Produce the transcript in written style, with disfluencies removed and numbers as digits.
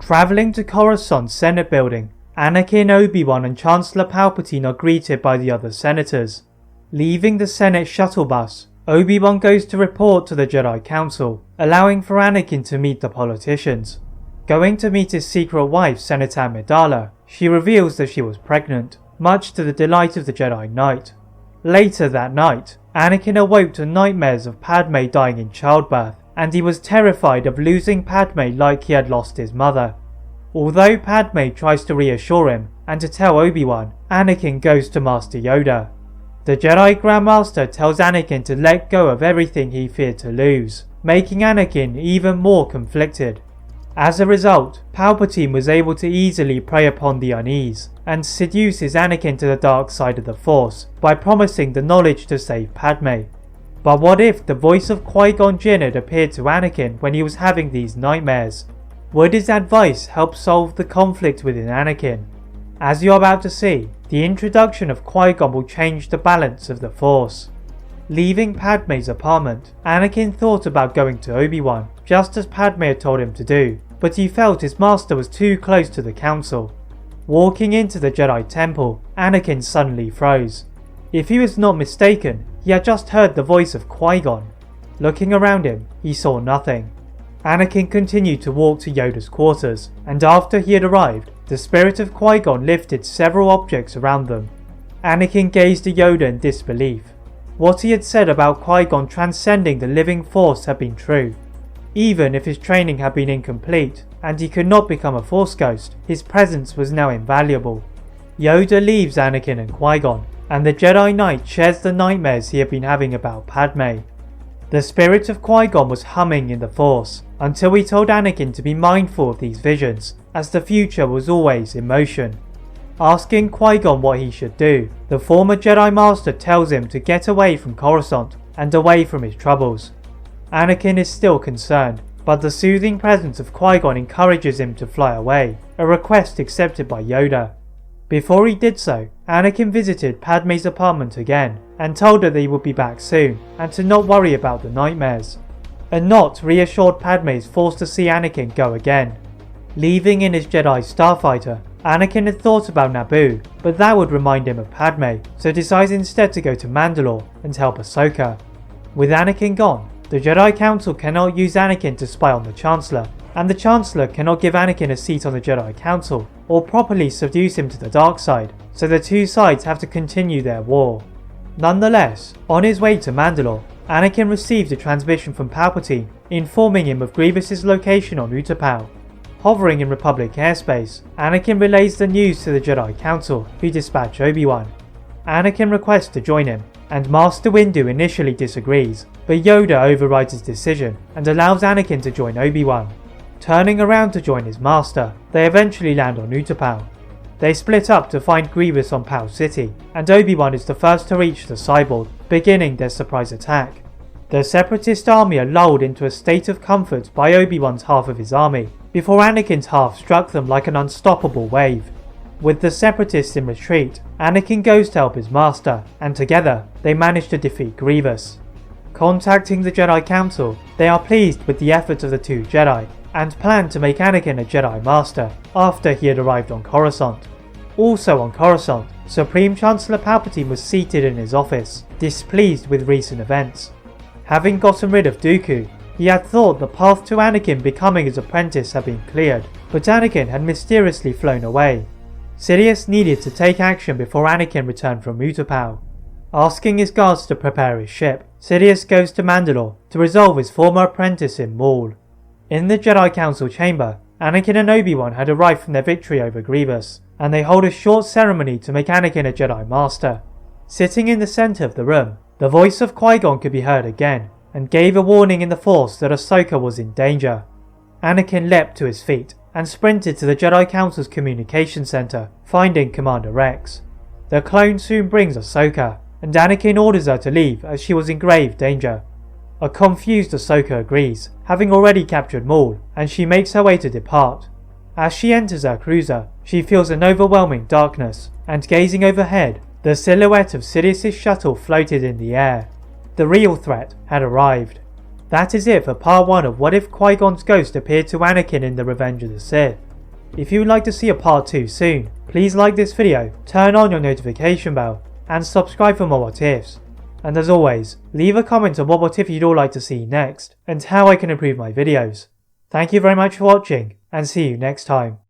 Traveling to Coruscant's Senate building, Anakin, Obi-Wan and Chancellor Palpatine are greeted by the other senators. Leaving the Senate shuttle bus, Obi-Wan goes to report to the Jedi Council, allowing for Anakin to meet the politicians. Going to meet his secret wife, Senator Amidala, she reveals that she was pregnant, much to the delight of the Jedi Knight. Later that night, Anakin awoke to nightmares of Padme dying in childbirth, and he was terrified of losing Padme like he had lost his mother. Although Padme tries to reassure him and to tell Obi-Wan, Anakin goes to Master Yoda. The Jedi Grandmaster tells Anakin to let go of everything he feared to lose, making Anakin even more conflicted. As a result, Palpatine was able to easily prey upon the unease, and seduces Anakin to the dark side of the Force by promising the knowledge to save Padme. But what if the voice of Qui-Gon Jinn had appeared to Anakin when he was having these nightmares? Would his advice help solve the conflict within Anakin? As you're about to see, the introduction of Qui-Gon will change the balance of the Force. Leaving Padme's apartment, Anakin thought about going to Obi-Wan, just as Padme had told him to do, but he felt his master was too close to the Council. Walking into the Jedi Temple, Anakin suddenly froze. If he was not mistaken, he had just heard the voice of Qui-Gon. Looking around him, he saw nothing. Anakin continued to walk to Yoda's quarters, and after he had arrived, the spirit of Qui-Gon lifted several objects around them. Anakin gazed at Yoda in disbelief. What he had said about Qui-Gon transcending the living Force had been true. Even if his training had been incomplete, and he could not become a Force ghost, his presence was now invaluable. Yoda leaves Anakin and Qui-Gon, and the Jedi Knight shares the nightmares he had been having about Padme. The spirit of Qui-Gon was humming in the Force, until he told Anakin to be mindful of these visions, as the future was always in motion. Asking Qui-Gon what he should do, the former Jedi Master tells him to get away from Coruscant and away from his troubles. Anakin is still concerned, but the soothing presence of Qui-Gon encourages him to fly away, a request accepted by Yoda. Before he did so, Anakin visited Padme's apartment again and told her they would be back soon and to not worry about the nightmares. A knot reassured Padme's forced to see Anakin go again. Leaving in his Jedi starfighter, Anakin had thought about Naboo, but that would remind him of Padme, so decides instead to go to Mandalore and help Ahsoka. With Anakin gone, the Jedi Council cannot use Anakin to spy on the Chancellor, and the Chancellor cannot give Anakin a seat on the Jedi Council or properly seduce him to the dark side, so the two sides have to continue their war. Nonetheless, on his way to Mandalore, Anakin received a transmission from Palpatine informing him of Grievous's location on Utapau. Hovering in Republic airspace, Anakin relays the news to the Jedi Council, who dispatch Obi-Wan. Anakin requests to join him, and Master Windu initially disagrees, but Yoda overrides his decision and allows Anakin to join Obi-Wan. Turning around to join his master, they eventually land on Utapau. They split up to find Grievous on Pau City, and Obi-Wan is the first to reach the cyborg, beginning their surprise attack. The Separatist army are lulled into a state of comfort by Obi-Wan's half of his army, before Anakin's half struck them like an unstoppable wave. With the Separatists in retreat, Anakin goes to help his master, and together, they manage to defeat Grievous. Contacting the Jedi Council, they are pleased with the efforts of the two Jedi, and plan to make Anakin a Jedi Master after he had arrived on Coruscant. Also on Coruscant, Supreme Chancellor Palpatine was seated in his office, displeased with recent events. Having gotten rid of Dooku, he had thought the path to Anakin becoming his apprentice had been cleared, but Anakin had mysteriously flown away. Sidious needed to take action before Anakin returned from Utapau. Asking his guards to prepare his ship, Sidious goes to Mandalore to resolve his former apprentice in Maul. In the Jedi Council chamber, Anakin and Obi-Wan had arrived from their victory over Grievous, and they hold a short ceremony to make Anakin a Jedi Master. Sitting in the center of the room, the voice of Qui-Gon could be heard again, and gave a warning in the Force that Ahsoka was in danger. Anakin leapt to his feet and sprinted to the Jedi Council's communication center, finding Commander Rex. The clone soon brings Ahsoka, and Anakin orders her to leave as she was in grave danger. A confused Ahsoka agrees, having already captured Maul, and she makes her way to depart. As she enters her cruiser, she feels an overwhelming darkness, and gazing overhead, the silhouette of Sidious's shuttle floated in the air. The real threat had arrived. That is it for part 1 of What If Qui-Gon's Ghost appeared to Anakin in The Revenge of the Sith. If you would like to see a part 2 soon, please like this video, turn on your notification bell, and subscribe for more what ifs. And as always, leave a comment on what if you'd all like to see next, and how I can improve my videos. Thank you very much for watching, and see you next time.